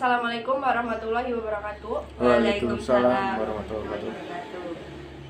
Assalamualaikum warahmatullahi wabarakatuh. Waalaikumsalam warahmatullahi wabarakatuh.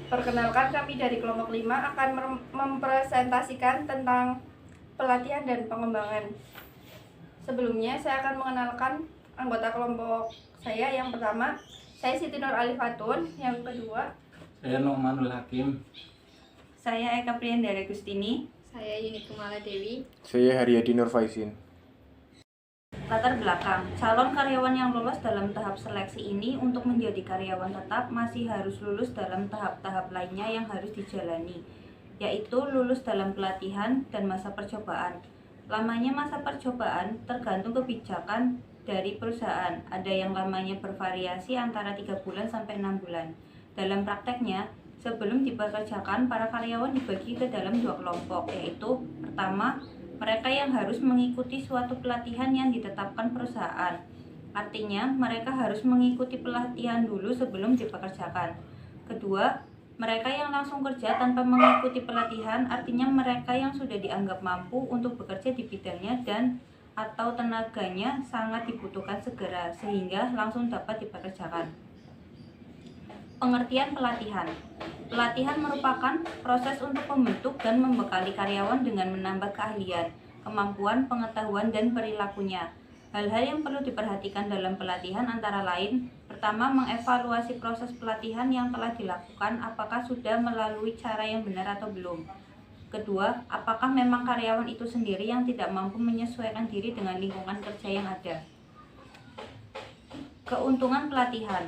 Perkenalkan, kami dari kelompok 5 akan mempresentasikan tentang pelatihan dan pengembangan. Sebelumnya saya akan mengenalkan anggota kelompok saya. Yang pertama, saya Siti Nur Alifatun. Yang kedua, saya Nu'manul Hakim. Saya Eka Priandara Gustini. Saya Yuni Kumala Dewi. Saya Haryadi Nur Faisin. Latar belakang, calon karyawan yang lolos dalam tahap seleksi ini untuk menjadi karyawan tetap masih harus lulus dalam tahap-tahap lainnya yang harus dijalani, yaitu lulus dalam pelatihan dan masa percobaan. Lamanya masa percobaan tergantung kebijakan dari perusahaan, ada yang lamanya bervariasi antara 3 bulan sampai 6 bulan. Dalam prakteknya, sebelum dipekerjakan, para karyawan dibagi ke dalam 2 kelompok, yaitu pertama, mereka yang harus mengikuti suatu pelatihan yang ditetapkan perusahaan. Artinya, mereka harus mengikuti pelatihan dulu sebelum dipekerjakan. Kedua, mereka yang langsung kerja tanpa mengikuti pelatihan, artinya mereka yang sudah dianggap mampu untuk bekerja di bidangnya dan atau tenaganya sangat dibutuhkan segera, sehingga langsung dapat dipekerjakan. Pengertian pelatihan. Pelatihan merupakan proses untuk membentuk dan membekali karyawan dengan menambah keahlian, kemampuan, pengetahuan, dan perilakunya. Hal-hal yang perlu diperhatikan dalam pelatihan antara lain, pertama, mengevaluasi proses pelatihan yang telah dilakukan, apakah sudah melalui cara yang benar atau belum. Kedua, apakah memang karyawan itu sendiri yang tidak mampu menyesuaikan diri dengan lingkungan kerja yang ada. Keuntungan pelatihan.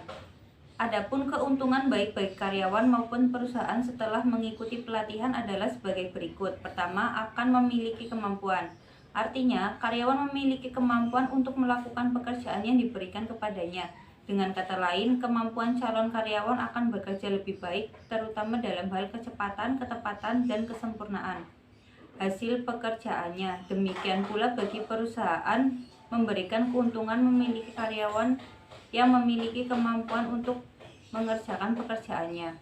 Adapun keuntungan baik bagi karyawan maupun perusahaan setelah mengikuti pelatihan adalah sebagai berikut. Pertama, akan memiliki kemampuan. Artinya, karyawan memiliki kemampuan untuk melakukan pekerjaan yang diberikan kepadanya. Dengan kata lain, kemampuan calon karyawan akan bekerja lebih baik, terutama dalam hal kecepatan, ketepatan, dan kesempurnaan hasil pekerjaannya. Demikian pula bagi perusahaan, memberikan keuntungan memiliki karyawan yang memiliki kemampuan untuk mengerjakan pekerjaannya.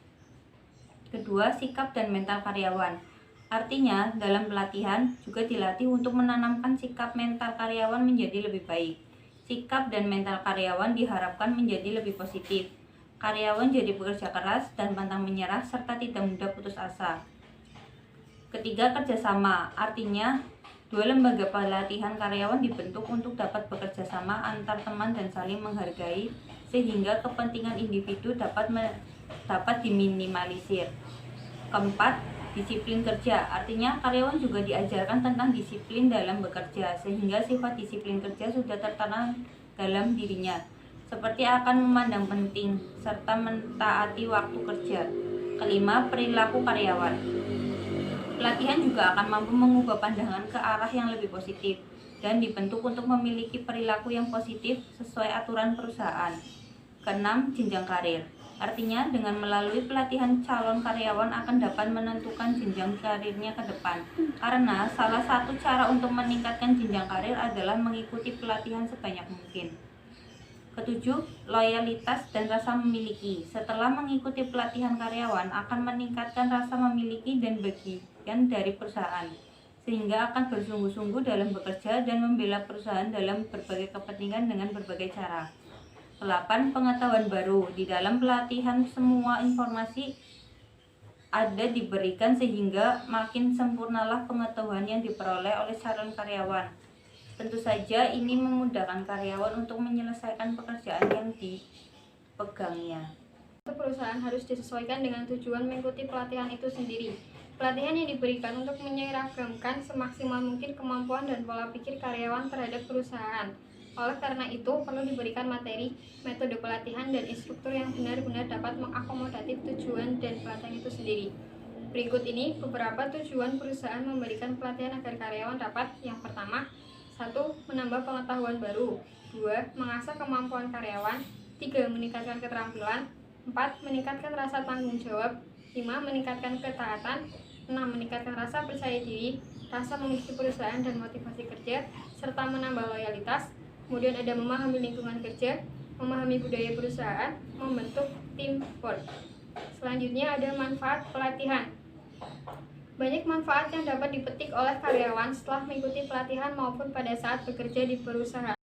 Kedua, sikap dan mental karyawan. Artinya, dalam pelatihan juga dilatih untuk menanamkan sikap mental karyawan menjadi lebih baik. Sikap dan mental karyawan diharapkan menjadi lebih positif. Karyawan jadi bekerja keras dan pantang menyerah serta tidak mudah putus asa. Ketiga, kerjasama. Artinya, 2 lembaga pelatihan karyawan dibentuk untuk dapat bekerja sama antar teman dan saling menghargai sehingga kepentingan individu dapat diminimalisir. Keempat, disiplin kerja. Artinya karyawan juga diajarkan tentang disiplin dalam bekerja sehingga sifat disiplin kerja sudah tertanam dalam dirinya, seperti akan memandang penting serta mentaati waktu kerja. Kelima, perilaku karyawan. Pelatihan juga akan mampu mengubah pandangan ke arah yang lebih positif dan dibentuk untuk memiliki perilaku yang positif sesuai aturan perusahaan. Keenam, jenjang karir. Artinya, dengan melalui pelatihan calon karyawan akan dapat menentukan jenjang karirnya ke depan. Karena salah satu cara untuk meningkatkan jenjang karir adalah mengikuti pelatihan sebanyak mungkin. Ketujuh, loyalitas dan rasa memiliki. Setelah mengikuti pelatihan, karyawan akan meningkatkan rasa memiliki dan bagian dari perusahaan, sehingga akan bersungguh-sungguh dalam bekerja dan membela perusahaan dalam berbagai kepentingan dengan berbagai cara. 8. Pengetahuan baru. Di dalam pelatihan semua informasi ada diberikan sehingga makin sempurnalah pengetahuan yang diperoleh oleh calon karyawan. Tentu saja ini memudahkan karyawan untuk menyelesaikan pekerjaan yang dipegangnya. Perusahaan harus disesuaikan dengan tujuan mengikuti pelatihan itu sendiri. Pelatihan yang diberikan untuk menyeragamkan semaksimal mungkin kemampuan dan pola pikir karyawan terhadap perusahaan. Oleh karena itu, perlu diberikan materi, metode pelatihan, dan instruktur yang benar-benar dapat mengakomodatif tujuan dan pelatihan itu sendiri. Berikut ini beberapa tujuan perusahaan memberikan pelatihan agar karyawan dapat: yang pertama, 1. Menambah pengetahuan baru. 2. Mengasah kemampuan karyawan. 3. Meningkatkan keterampilan. 4. Meningkatkan rasa tanggung jawab. 5. Meningkatkan ketaatan. 6. Meningkatkan rasa percaya diri, rasa memiliki perusahaan dan motivasi kerja, serta menambah loyalitas. Kemudian ada memahami lingkungan kerja, memahami budaya perusahaan, membentuk teamwork. Selanjutnya ada manfaat pelatihan. Banyak manfaat yang dapat dipetik oleh karyawan setelah mengikuti pelatihan maupun pada saat bekerja di perusahaan.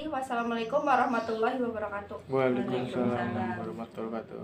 Wassalamualaikum warahmatullahi wabarakatuh. Waalaikumsalam Waalaikumsalam. warahmatullahi wabarakatuh.